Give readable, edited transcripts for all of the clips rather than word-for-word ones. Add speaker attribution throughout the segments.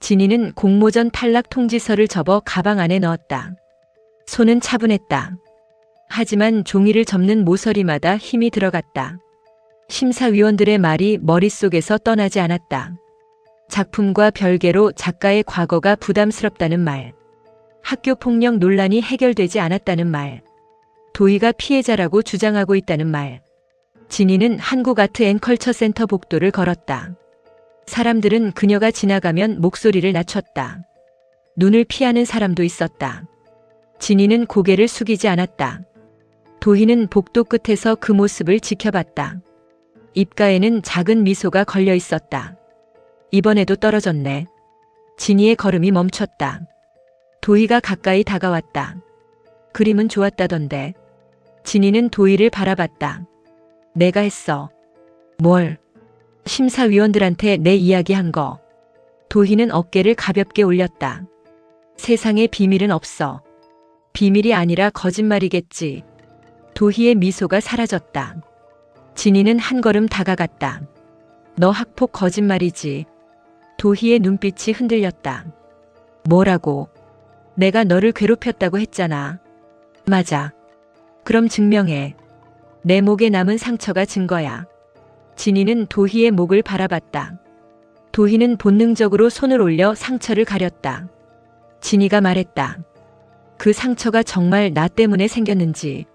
Speaker 1: 진이는 공모전 탈락 통지서를 접어 가방 안에 넣었다. 손은 차분했다. 하지만 종이를 접는 모서리마다 힘이 들어갔다. 심사위원들의 말이 머릿속에서 떠나지 않았다. 작품과 별개로 작가의 과거가 부담스럽다는 말. 학교 폭력 논란이 해결되지 않았다는 말. 도희가 피해자라고 주장하고 있다는 말. 진이는 한국아트앤컬처센터 복도를 걸었다. 사람들은 그녀가 지나가면 목소리를 낮췄다. 눈을 피하는 사람도 있었다. 진이는 고개를 숙이지 않았다. 도희는 복도 끝에서 그 모습을 지켜봤다. 입가에는 작은 미소가 걸려 있었다. 이번에도 떨어졌네. 진이의 걸음이 멈췄다. 도희가 가까이 다가왔다. 그림은 좋았다던데. 진이는 도희를 바라봤다. 내가 했어. 뭘? 심사위원들한테 내 이야기한 거. 도희는 어깨를 가볍게 올렸다. 세상에 비밀은 없어. 비밀이 아니라 거짓말이겠지. 도희의 미소가 사라졌다. 진이는 한 걸음 다가갔다. 너 학폭 거짓말이지. 도희의 눈빛이 흔들렸다. 뭐라고? 내가 너를 괴롭혔다고 했잖아. 맞아. 그럼 증명해. 내 목에 남은 상처가 증거야. 진이는 도희의 목을 바라봤다. 도희는 본능적으로 손을 올려 상처를 가렸다. 진이가 말했다. 그 상처가 정말 나 때문에 생겼는지.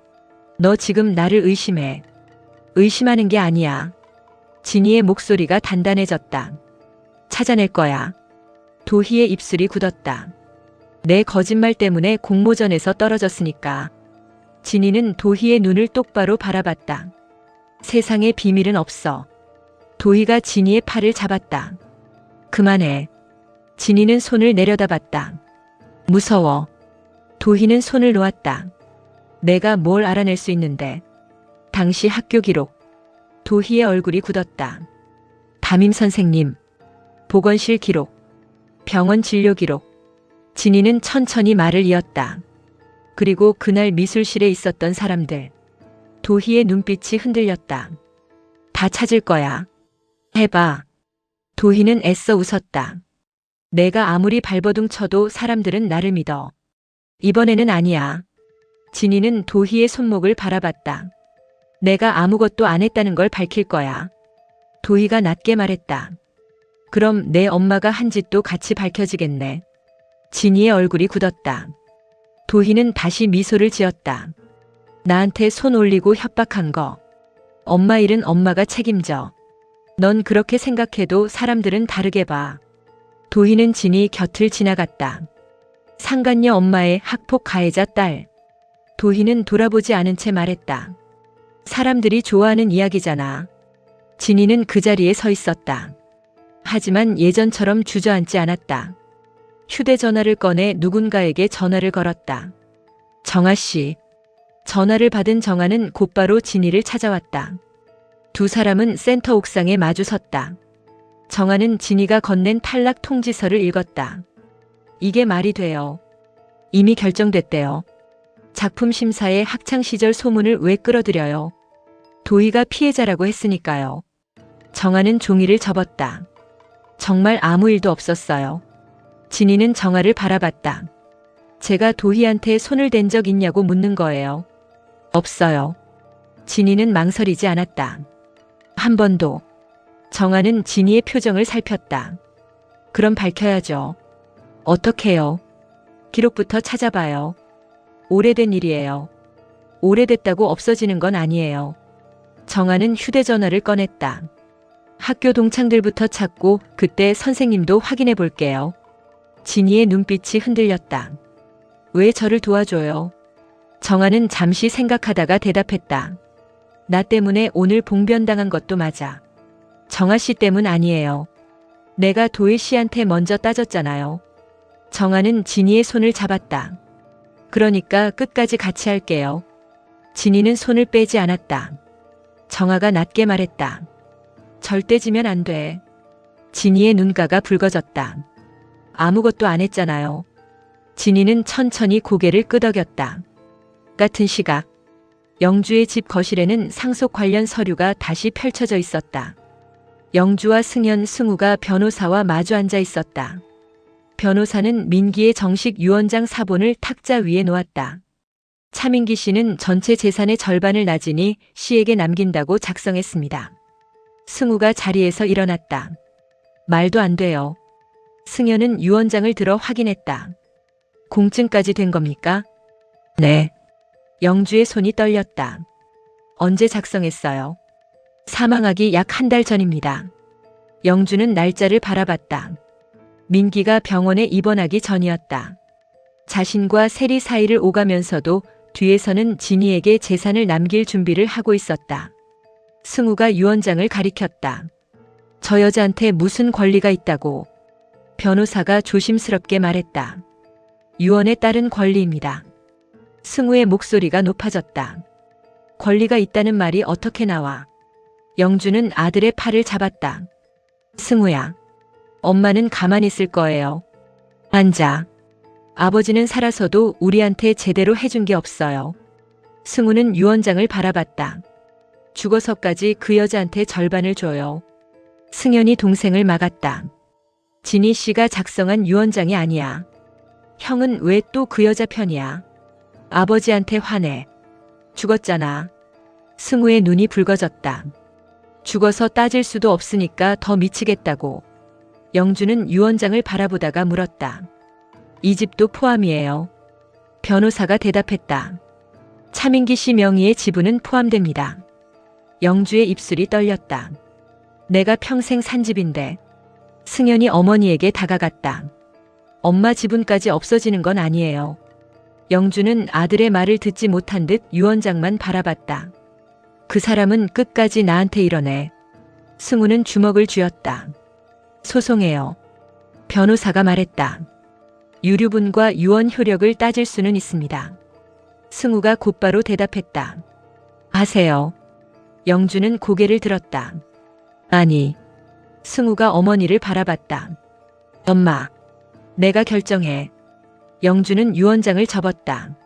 Speaker 1: 너 지금 나를 의심해. 의심하는 게 아니야. 진이의 목소리가 단단해졌다. 찾아낼 거야. 도희의 입술이 굳었다. 내 거짓말 때문에 공모전에서 떨어졌으니까. 진이는 도희의 눈을 똑바로 바라봤다. 세상에 비밀은 없어. 도희가 진이의 팔을 잡았다. 그만해. 진이는 손을 내려다봤다. 무서워. 도희는 손을 놓았다. 내가 뭘 알아낼 수 있는데. 당시 학교 기록. 도희의 얼굴이 굳었다. 담임 선생님. 보건실 기록. 병원 진료 기록. 진이는 천천히 말을 이었다. 그리고 그날 미술실에 있었던 사람들. 도희의 눈빛이 흔들렸다. 다 찾을 거야. 해봐. 도희는 애써 웃었다. 내가 아무리 발버둥 쳐도 사람들은 나를 믿어. 이번에는 아니야. 진이는 도희의 손목을 바라봤다. 내가 아무것도 안 했다는 걸 밝힐 거야. 도희가 낮게 말했다. 그럼 내 엄마가 한 짓도 같이 밝혀지겠네. 진이의 얼굴이 굳었다. 도희는 다시 미소를 지었다. 나한테 손 올리고 협박한 거. 엄마 일은 엄마가 책임져. 넌 그렇게 생각해도 사람들은 다르게 봐. 도희는 진이 곁을 지나갔다. 상간녀 엄마의 학폭 가해자 딸. 도희는 돌아보지 않은 채 말했다. 사람들이 좋아하는 이야기잖아. 진이는 그 자리에 서 있었다. 하지만 예전처럼 주저앉지 않았다. 휴대전화를 꺼내 누군가에게 전화를 걸었다. 정아 씨. 전화를 받은 정아는 곧바로 진이를 찾아왔다. 두 사람은 센터 옥상에 마주 섰다. 정아는 진이가 건넨 탈락 통지서를 읽었다. 이게 말이 돼요. 이미 결정됐대요. 작품 심사에 학창시절 소문을 왜 끌어들여요? 도희가 피해자라고 했으니까요. 정아는 종이를 접었다. 정말 아무 일도 없었어요. 진이는 정아를 바라봤다. 제가 도희한테 손을 댄 적 있냐고 묻는 거예요. 없어요. 진이는 망설이지 않았다. 한 번도. 정아는 진이의 표정을 살폈다. 그럼 밝혀야죠. 어떻게요? 기록부터 찾아봐요. 오래된 일이에요. 오래됐다고 없어지는 건 아니에요. 정아는 휴대전화를 꺼냈다. 학교 동창들부터 찾고 그때 선생님도 확인해 볼게요. 진이의 눈빛이 흔들렸다. 왜 저를 도와줘요? 정아는 잠시 생각하다가 대답했다. 나 때문에 오늘 봉변당한 것도 맞아. 정아 씨 때문 아니에요. 내가 도희 씨한테 먼저 따졌잖아요. 정아는 진이의 손을 잡았다. 그러니까 끝까지 같이 할게요. 진이는 손을 빼지 않았다. 정아가 낮게 말했다. 절대 지면 안 돼. 진이의 눈가가 붉어졌다. 아무것도 안 했잖아요. 진이는 천천히 고개를 끄덕였다. 같은 시각 영주의 집 거실에는 상속 관련 서류가 다시 펼쳐져 있었다. 영주와 승현, 승우가 변호사와 마주 앉아 있었다. 변호사는 민기의 정식 유언장 사본을 탁자 위에 놓았다. 차민기 씨는 전체 재산의 절반을 나진이 씨에게 남긴다고 작성했습니다. 승우가 자리에서 일어났다. 말도 안 돼요. 승현은 유언장을 들어 확인했다. 공증까지 된 겁니까? 네. 영주의 손이 떨렸다. 언제 작성했어요? 사망하기 약 한 달 전입니다. 영주는 날짜를 바라봤다. 민기가 병원에 입원하기 전이었다. 자신과 세리 사이를 오가면서도 뒤에서는 진이에게 재산을 남길 준비를 하고 있었다. 승우가 유언장을 가리켰다. 저 여자한테 무슨 권리가 있다고? 변호사가 조심스럽게 말했다. 유언에 따른 권리입니다. 승우의 목소리가 높아졌다. 권리가 있다는 말이 어떻게 나와? 영주는 아들의 팔을 잡았다. 승우야, 엄마는 가만히 있을 거예요. 앉아. 아버지는 살아서도 우리한테 제대로 해준 게 없어요. 승우는 유언장을 바라봤다. 죽어서까지 그 여자한테 절반을 줘요. 승현이 동생을 막았다. 진희 씨가 작성한 유언장이 아니야. 형은 왜 또 그 여자 편이야? 아버지한테 화내. 죽었잖아. 승우의 눈이 붉어졌다. 죽어서 따질 수도 없으니까 더 미치겠다고. 영주는 유언장을 바라보다가 물었다. 이 집도 포함이에요. 변호사가 대답했다. 차민기 씨 명의의 지분은 포함됩니다. 영주의 입술이 떨렸다. 내가 평생 산 집인데. 승현이 어머니에게 다가갔다. 엄마 지분까지 없어지는 건 아니에요. 영주는 아들의 말을 듣지 못한 듯 유언장만 바라봤다. 그 사람은 끝까지 나한테 이러네. 승우는 주먹을 쥐었다. 소송해요. 변호사가 말했다. 유류분과 유언 효력을 따질 수는 있습니다. 승우가 곧바로 대답했다. 하세요. 영주는 고개를 들었다. 아니. 승우가 어머니를 바라봤다. 엄마, 내가 결정해. 영주는 유언장을 접었다.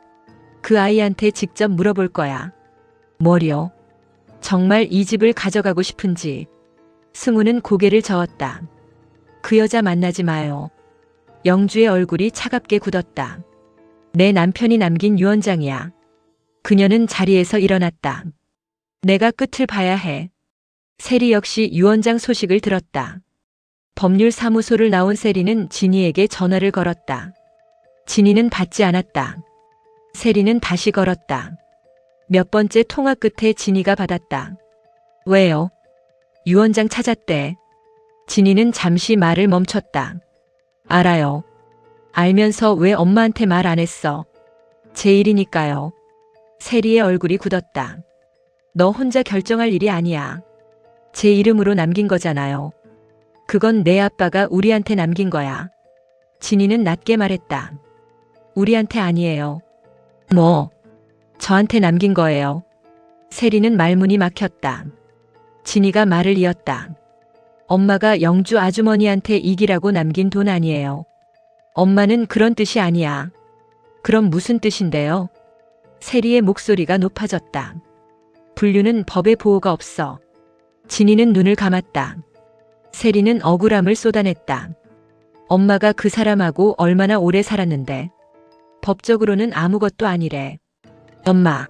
Speaker 1: 그 아이한테 직접 물어볼 거야. 뭐려? 정말 이 집을 가져가고 싶은지. 승우는 고개를 저었다. 그 여자 만나지 마요. 영주의 얼굴이 차갑게 굳었다. 내 남편이 남긴 유언장이야. 그녀는 자리에서 일어났다. 내가 끝을 봐야 해. 세리 역시 유언장 소식을 들었다. 법률사무소를 나온 세리는 진희에게 전화를 걸었다. 진희는 받지 않았다. 세리는 다시 걸었다. 몇 번째 통화 끝에 진희가 받았다. 왜요? 유언장 찾았대. 진희는 잠시 말을 멈췄다. 알아요. 알면서 왜 엄마한테 말 안 했어? 제 일이니까요. 세리의 얼굴이 굳었다. 너 혼자 결정할 일이 아니야. 제 이름으로 남긴 거잖아요. 그건 내 아빠가 우리한테 남긴 거야. 진희는 낮게 말했다. 우리한테 아니에요. 뭐? 저한테 남긴 거예요. 세리는 말문이 막혔다. 진희가 말을 이었다. 엄마가 영주 아주머니한테 이기라고 남긴 돈 아니에요. 엄마는 그런 뜻이 아니야. 그럼 무슨 뜻인데요? 세리의 목소리가 높아졌다. 분류는 법의 보호가 없어. 진희는 눈을 감았다. 세리는 억울함을 쏟아냈다. 엄마가 그 사람하고 얼마나 오래 살았는데. 법적으로는 아무것도 아니래. 엄마,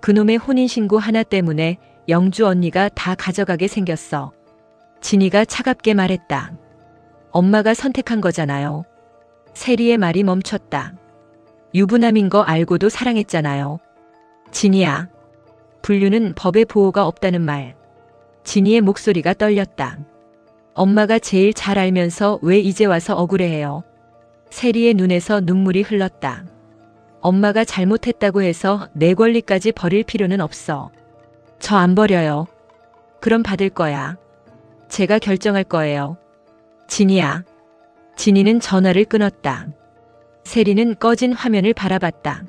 Speaker 1: 그놈의 혼인신고 하나 때문에 영주 언니가 다 가져가게 생겼어. 진희가 차갑게 말했다. 엄마가 선택한 거잖아요. 세리의 말이 멈췄다. 유부남인 거 알고도 사랑했잖아요. 진희야, 분류는 법의 보호가 없다는 말. 진희의 목소리가 떨렸다. 엄마가 제일 잘 알면서 왜 이제 와서 억울해해요. 세리의 눈에서 눈물이 흘렀다. 엄마가 잘못했다고 해서 내 권리까지 버릴 필요는 없어. 저 안 버려요. 그럼 받을 거야. 제가 결정할 거예요. 진희야. 진희는 전화를 끊었다. 세리는 꺼진 화면을 바라봤다.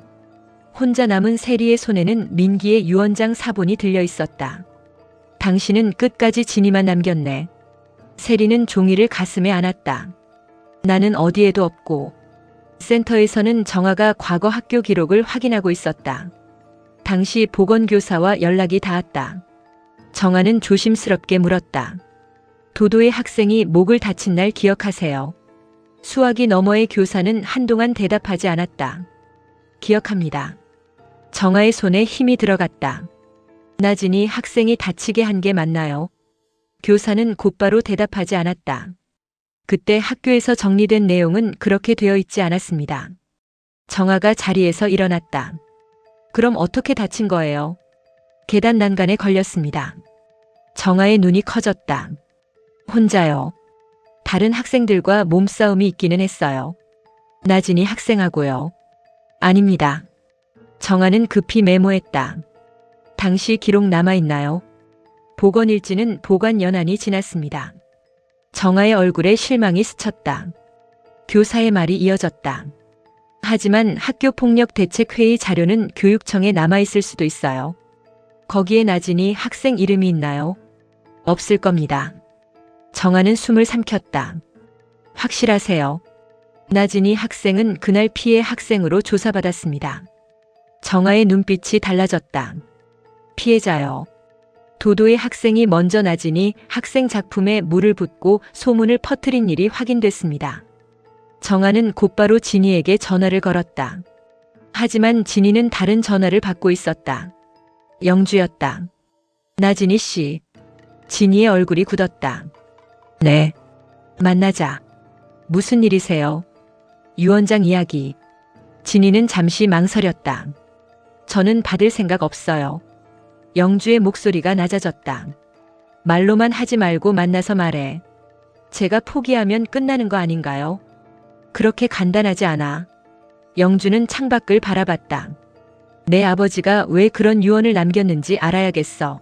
Speaker 1: 혼자 남은 세리의 손에는 민기의 유언장 사본이 들려 있었다. 당신은 끝까지 진희만 남겼네. 세리는 종이를 가슴에 안았다. 나는 어디에도 없고. 센터에서는 정아가 과거 학교 기록을 확인하고 있었다. 당시 보건교사와 연락이 닿았다. 정아는 조심스럽게 물었다. 도도의 학생이 목을 다친 날 기억하세요? 수화기 너머의 교사는 한동안 대답하지 않았다. 기억합니다. 정아의 손에 힘이 들어갔다. 나진이 학생이 다치게 한 게 맞나요? 교사는 곧바로 대답하지 않았다. 그때 학교에서 정리된 내용은 그렇게 되어 있지 않았습니다. 정아가 자리에서 일어났다. 그럼 어떻게 다친 거예요? 계단 난간에 걸렸습니다. 정아의 눈이 커졌다. 혼자요. 다른 학생들과 몸싸움이 있기는 했어요. 나진이 학생하고요. 아닙니다. 정아는 급히 메모했다. 당시 기록 남아있나요? 보건일지는 보관 연한이 지났습니다. 정아의 얼굴에 실망이 스쳤다. 교사의 말이 이어졌다. 하지만 학교폭력대책회의 자료는 교육청에 남아있을 수도 있어요. 거기에 나진이 학생 이름이 있나요? 없을 겁니다. 정아는 숨을 삼켰다. 확실하세요? 나진이 학생은 그날 피해 학생으로 조사받았습니다. 정아의 눈빛이 달라졌다. 피해자요. 도도의 학생이 먼저 나진이 학생 작품에 물을 붓고 소문을 퍼뜨린 일이 확인됐습니다. 정아는 곧바로 진이에게 전화를 걸었다. 하지만 진이는 다른 전화를 받고 있었다. 영주였다. 나진이 씨. 진이의 얼굴이 굳었다. 네. 만나자. 무슨 일이세요? 유원장 이야기. 진이는 잠시 망설였다. 저는 받을 생각 없어요. 영주의 목소리가 낮아졌다. 말로만 하지 말고 만나서 말해. 제가 포기하면 끝나는 거 아닌가요? 그렇게 간단하지 않아. 영주는 창밖을 바라봤다. 내 아버지가 왜 그런 유언을 남겼는지 알아야겠어.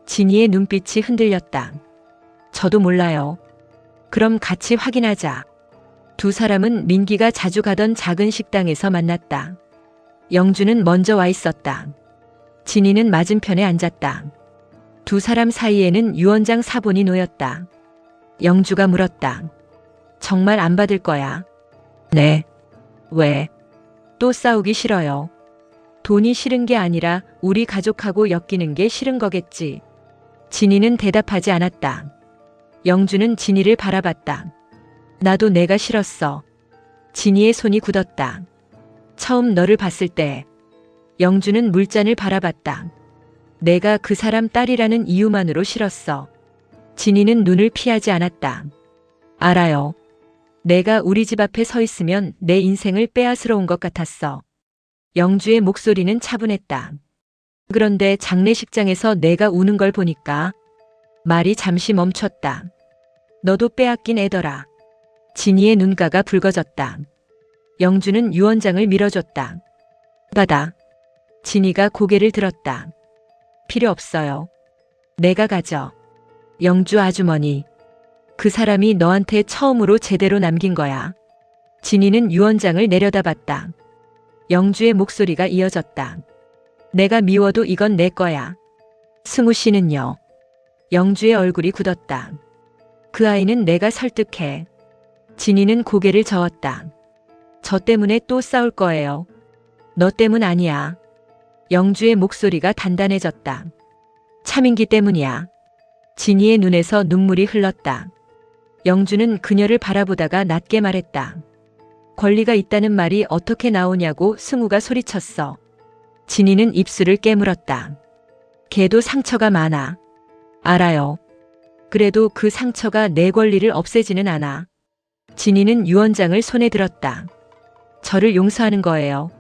Speaker 1: 진이의 눈빛이 흔들렸다. 저도 몰라요. 그럼 같이 확인하자. 두 사람은 민기가 자주 가던 작은 식당에서 만났다. 영주는 먼저 와 있었다. 진이는 맞은편에 앉았다. 두 사람 사이에는 유원장 사본이 놓였다. 영주가 물었다. 정말 안 받을 거야? 네. 왜? 또 싸우기 싫어요. 돈이 싫은 게 아니라 우리 가족하고 엮이는 게 싫은 거겠지. 진이는 대답하지 않았다. 영주는 진이를 바라봤다. 나도 내가 싫었어. 진이의 손이 굳었다. 처음 너를 봤을 때. 영주는 물잔을 바라봤다. 내가 그 사람 딸이라는 이유만으로 싫었어. 진이는 눈을 피하지 않았다. 알아요. 내가 우리 집 앞에 서 있으면 내 인생을 빼앗으러 온 것 같았어. 영주의 목소리는 차분했다. 그런데 장례식장에서 내가 우는 걸 보니까 말이 잠시 멈췄다. 너도 빼앗긴 애더라. 진이의 눈가가 붉어졌다. 영주는 유원장을 밀어줬다. 받아. 진이가 고개를 들었다. 필요 없어요. 내가 가져. 영주 아주머니. 그 사람이 너한테 처음으로 제대로 남긴 거야. 진이는 유원장을 내려다봤다. 영주의 목소리가 이어졌다. 내가 미워도 이건 내 거야. 승우 씨는요? 영주의 얼굴이 굳었다. 그 아이는 내가 설득해. 진이는 고개를 저었다. 저 때문에 또 싸울 거예요. 너 때문 아니야. 영주의 목소리가 단단해졌다. 차민기 때문이야. 진이의 눈에서 눈물이 흘렀다. 영주는 그녀를 바라보다가 낮게 말했다. 권리가 있다는 말이 어떻게 나오냐고 승우가 소리쳤어. 진이는 입술을 깨물었다. 걔도 상처가 많아. 알아요. 그래도 그 상처가 내 권리를 없애지는 않아. 진이는 유원장을 손에 들었다. 저를 용서하는 거예요.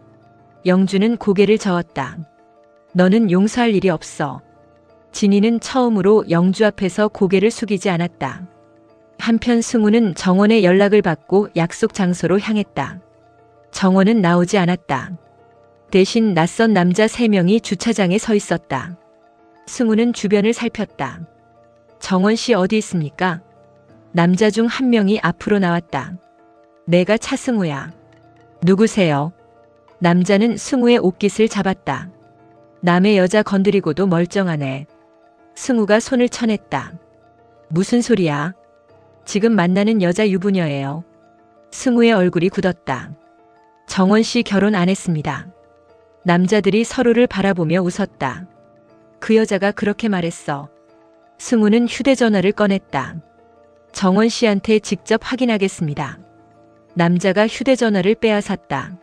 Speaker 1: 영주는 고개를 저었다. 너는 용서할 일이 없어. 진이는 처음으로 영주 앞에서 고개를 숙이지 않았다. 한편 승우는 정원의 연락을 받고 약속 장소로 향했다. 정원은 나오지 않았다. 대신 낯선 남자 3명이 주차장에 서 있었다. 승우는 주변을 살폈다. 정원 씨 어디 있습니까? 남자 중 한 명이 앞으로 나왔다. 내가 차승우야. 누구세요? 남자는 승우의 옷깃을 잡았다. 남의 여자 건드리고도 멀쩡하네. 승우가 손을 쳐냈다. 무슨 소리야? 지금 만나는 여자 유부녀예요. 승우의 얼굴이 굳었다. 정원 씨 결혼 안 했습니다. 남자들이 서로를 바라보며 웃었다. 그 여자가 그렇게 말했어. 승우는 휴대전화를 꺼냈다. 정원 씨한테 직접 확인하겠습니다. 남자가 휴대전화를 빼앗았다.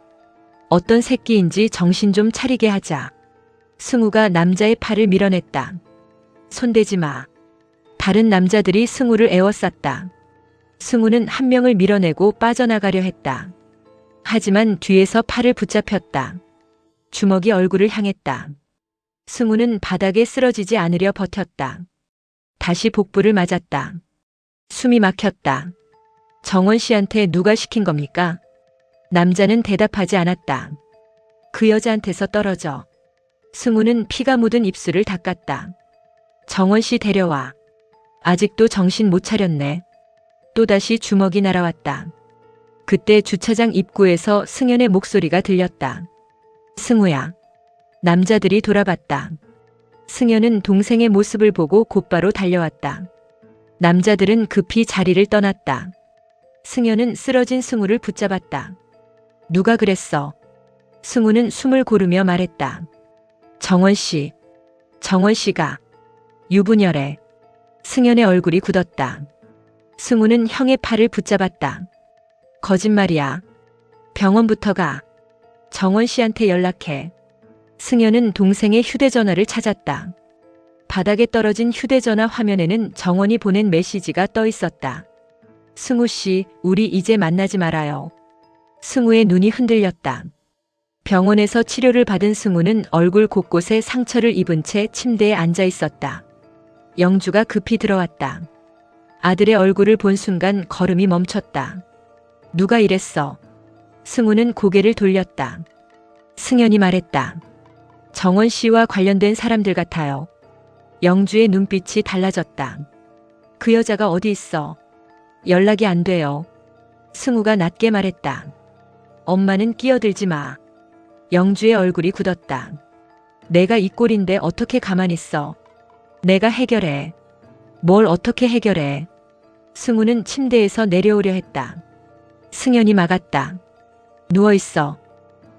Speaker 1: 어떤 새끼인지 정신 좀 차리게 하자. 승우가 남자의 팔을 밀어냈다. 손대지 마. 다른 남자들이 승우를 에워쌌다. 승우는 한 명을 밀어내고 빠져나가려 했다. 하지만 뒤에서 팔을 붙잡혔다. 주먹이 얼굴을 향했다. 승우는 바닥에 쓰러지지 않으려 버텼다. 다시 복부를 맞았다. 숨이 막혔다. 정원 씨한테 누가 시킨 겁니까? 남자는 대답하지 않았다. 그 여자한테서 떨어져. 승우는 피가 묻은 입술을 닦았다. 정원 씨 데려와. 아직도 정신 못 차렸네. 또다시 주먹이 날아왔다. 그때 주차장 입구에서 승연의 목소리가 들렸다. 승우야. 남자들이 돌아봤다. 승연은 동생의 모습을 보고 곧바로 달려왔다. 남자들은 급히 자리를 떠났다. 승연은 쓰러진 승우를 붙잡았다. 누가 그랬어? 승우는 숨을 고르며 말했다. 정원 씨. 정원 씨가. 유분열해. 승연의 얼굴이 굳었다. 승우는 형의 팔을 붙잡았다. 거짓말이야. 병원부터 가. 정원 씨한테 연락해. 승연은 동생의 휴대전화를 찾았다. 바닥에 떨어진 휴대전화 화면에는 정원이 보낸 메시지가 떠 있었다. 승우 씨, 우리 이제 만나지 말아요. 승우의 눈이 흔들렸다. 병원에서 치료를 받은 승우는 얼굴 곳곳에 상처를 입은 채 침대에 앉아 있었다. 영주가 급히 들어왔다. 아들의 얼굴을 본 순간 걸음이 멈췄다. 누가 이랬어? 승우는 고개를 돌렸다. 승연이 말했다. 정원 씨와 관련된 사람들 같아요. 영주의 눈빛이 달라졌다. 그 여자가 어디 있어? 연락이 안 돼요. 승우가 낮게 말했다. 엄마는 끼어들지 마. 영주의 얼굴이 굳었다. 내가 이 꼴인데 어떻게 가만히 있어? 내가 해결해. 뭘 어떻게 해결해? 승우는 침대에서 내려오려 했다. 승연이 막았다. 누워있어.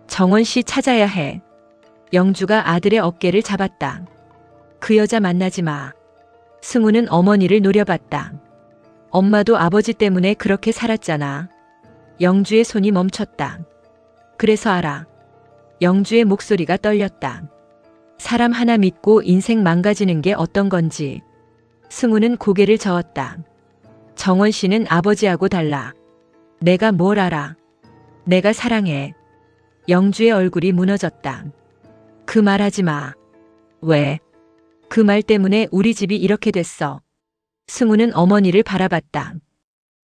Speaker 1: 정원 씨 찾아야 해. 영주가 아들의 어깨를 잡았다. 그 여자 만나지 마. 승우는 어머니를 노려봤다. 엄마도 아버지 때문에 그렇게 살았잖아. 영주의 손이 멈췄다. 그래서 알아. 영주의 목소리가 떨렸다. 사람 하나 믿고 인생 망가지는 게 어떤 건지. 승우는 고개를 저었다. 정원 씨는 아버지하고 달라. 내가 뭘 알아. 내가 사랑해. 영주의 얼굴이 무너졌다. 그 말 하지 마. 왜? 그 말 때문에 우리 집이 이렇게 됐어. 승우는 어머니를 바라봤다.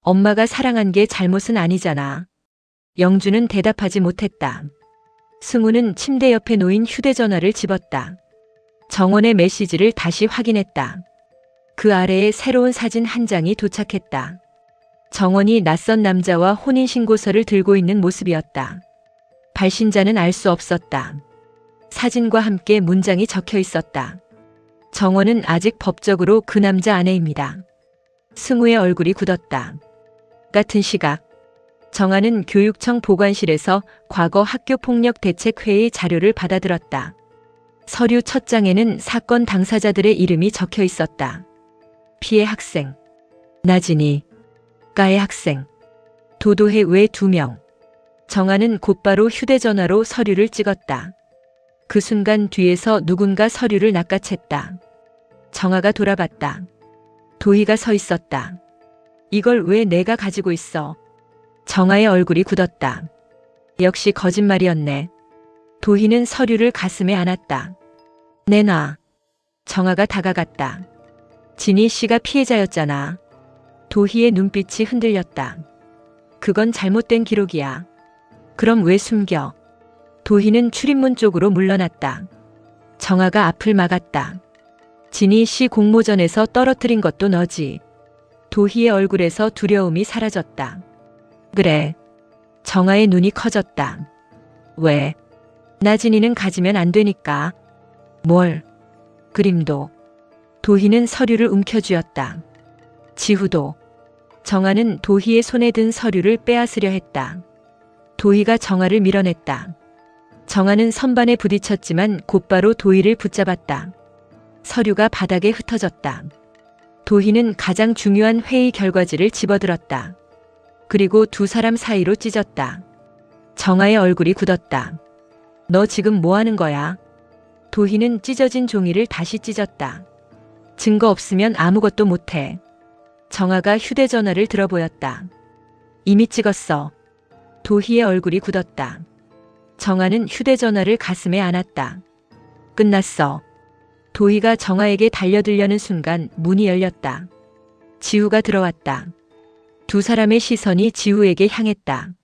Speaker 1: 엄마가 사랑한 게 잘못은 아니잖아. 영주는 대답하지 못했다. 승우는 침대 옆에 놓인 휴대전화를 집었다. 정원의 메시지를 다시 확인했다. 그 아래에 새로운 사진 한 장이 도착했다. 정원이 낯선 남자와 혼인신고서를 들고 있는 모습이었다. 발신자는 알 수 없었다. 사진과 함께 문장이 적혀 있었다. 정원은 아직 법적으로 그 남자 아내입니다. 승우의 얼굴이 굳었다. 같은 시각 정아는 교육청 보관실에서 과거 학교폭력대책회의 자료를 받아들었다. 서류 첫 장에는 사건 당사자들의 이름이 적혀 있었다. 피해 학생, 나진이, 가해 학생, 도도해 외 2명. 정아는 곧바로 휴대전화로 서류를 찍었다. 그 순간 뒤에서 누군가 서류를 낚아챘다. 정아가 돌아봤다. 도희가 서 있었다. 이걸 왜 내가 가지고 있어? 정아의 얼굴이 굳었다. 역시 거짓말이었네. 도희는 서류를 가슴에 안았다. 내놔. 정아가 다가갔다. 진희 씨가 피해자였잖아. 도희의 눈빛이 흔들렸다. 그건 잘못된 기록이야. 그럼 왜 숨겨? 도희는 출입문 쪽으로 물러났다. 정아가 앞을 막았다. 진희 씨 공모전에서 떨어뜨린 것도 너지. 도희의 얼굴에서 두려움이 사라졌다. 그래. 정아의 눈이 커졌다. 왜? 나진이는 가지면 안 되니까. 뭘? 그림도. 도희는 서류를 움켜쥐었다. 지후도. 정아는 도희의 손에 든 서류를 빼앗으려 했다. 도희가 정아를 밀어냈다. 정아는 선반에 부딪혔지만 곧바로 도희를 붙잡았다. 서류가 바닥에 흩어졌다. 도희는 가장 중요한 회의 결과지를 집어들었다. 그리고 두 사람 사이로 찢었다. 정아의 얼굴이 굳었다. 너 지금 뭐 하는 거야? 도희는 찢어진 종이를 다시 찢었다. 증거 없으면 아무것도 못해. 정아가 휴대전화를 들어보였다. 이미 찍었어. 도희의 얼굴이 굳었다. 정아는 휴대전화를 가슴에 안았다. 끝났어. 도희가 정아에게 달려들려는 순간 문이 열렸다. 지우가 들어왔다. 두 사람의 시선이 지우에게 향했다.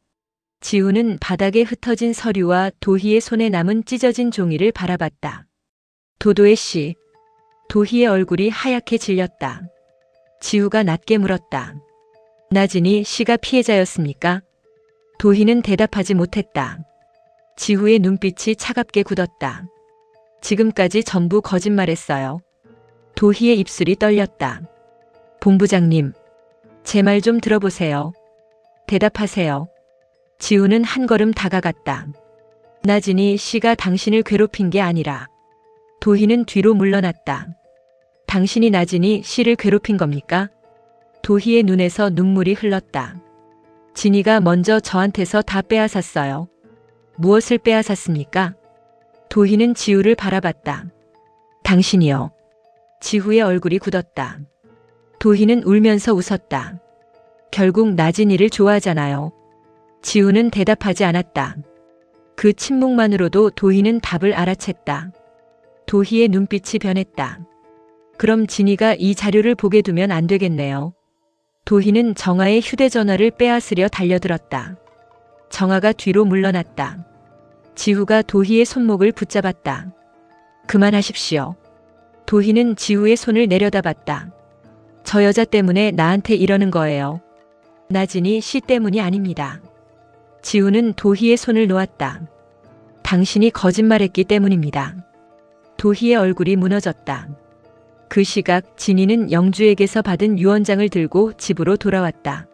Speaker 1: 지우는 바닥에 흩어진 서류와 도희의 손에 남은 찢어진 종이를 바라봤다. 도도의 씨. 도희의 얼굴이 하얗게 질렸다. 지우가 낮게 물었다. 나진이 씨가 피해자였습니까? 도희는 대답하지 못했다. 지우의 눈빛이 차갑게 굳었다. 지금까지 전부 거짓말했어요. 도희의 입술이 떨렸다. 본부장님, 제 말 좀 들어보세요. 대답하세요. 지우는 한 걸음 다가갔다. 나진이 씨가 당신을 괴롭힌 게 아니라. 도희는 뒤로 물러났다. 당신이 나진이 씨를 괴롭힌 겁니까? 도희의 눈에서 눈물이 흘렀다. 진이가 먼저 저한테서 다 빼앗았어요. 무엇을 빼앗았습니까? 도희는 지우를 바라봤다. 당신이요. 지우의 얼굴이 굳었다. 도희는 울면서 웃었다. 결국 나진이를 좋아하잖아요. 지우는 대답하지 않았다. 그 침묵만으로도 도희는 답을 알아챘다. 도희의 눈빛이 변했다. 그럼 진이가 이 자료를 보게 두면 안 되겠네요. 도희는 정아의 휴대전화를 빼앗으려 달려들었다. 정아가 뒤로 물러났다. 지우가 도희의 손목을 붙잡았다. 그만하십시오. 도희는 지우의 손을 내려다봤다. 저 여자 때문에 나한테 이러는 거예요. 나진이 씨 때문이 아닙니다. 지우는 도희의 손을 놓았다. 당신이 거짓말했기 때문입니다. 도희의 얼굴이 무너졌다. 그 시각 진이는 영주에게서 받은 유언장을 들고 집으로 돌아왔다.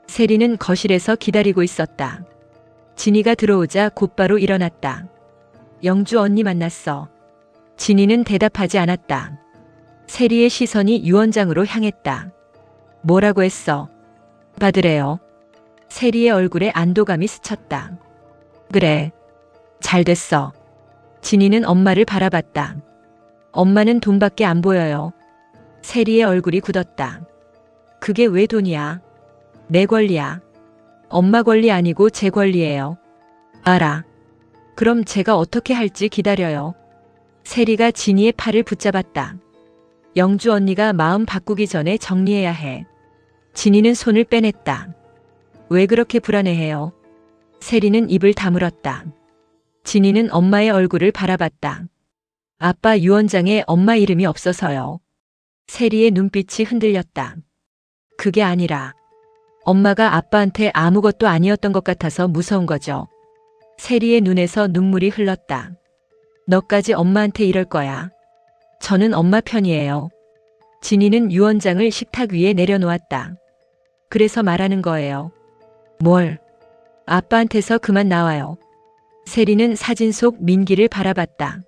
Speaker 1: 세리는 거실에서 기다리고 있었다. 진이가 들어오자 곧바로 일어났다. 영주 언니 만났어. 진이는 대답하지 않았다. 세리의 시선이 유언장으로 향했다. 뭐라고 했어? 받으래요. 세리의 얼굴에 안도감이 스쳤다. 그래. 잘 됐어. 진이는 엄마를 바라봤다. 엄마는 돈밖에 안 보여요. 세리의 얼굴이 굳었다. 그게 왜 돈이야? 내 권리야. 엄마 권리 아니고 제 권리예요. 알아. 그럼 제가 어떻게 할지 기다려요. 세리가 진이의 팔을 붙잡았다. 영주 언니가 마음 바꾸기 전에 정리해야 해. 진이는 손을 빼냈다. 왜 그렇게 불안해해요? 세리는 입을 다물었다. 진이는 엄마의 얼굴을 바라봤다. 아빠 유언장에 엄마 이름이 없어서요. 세리의 눈빛이 흔들렸다. 그게 아니라 엄마가 아빠한테 아무것도 아니었던 것 같아서 무서운 거죠. 세리의 눈에서 눈물이 흘렀다. 너까지 엄마한테 이럴 거야. 저는 엄마 편이에요. 진이는 유언장을 식탁 위에 내려놓았다. 그래서 말하는 거예요. 뭘? 아빠한테서 그만 나와요. 세리는 사진 속 민기를 바라봤다.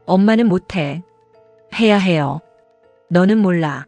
Speaker 1: 엄마는 못해. 해야 해요. 너는 몰라.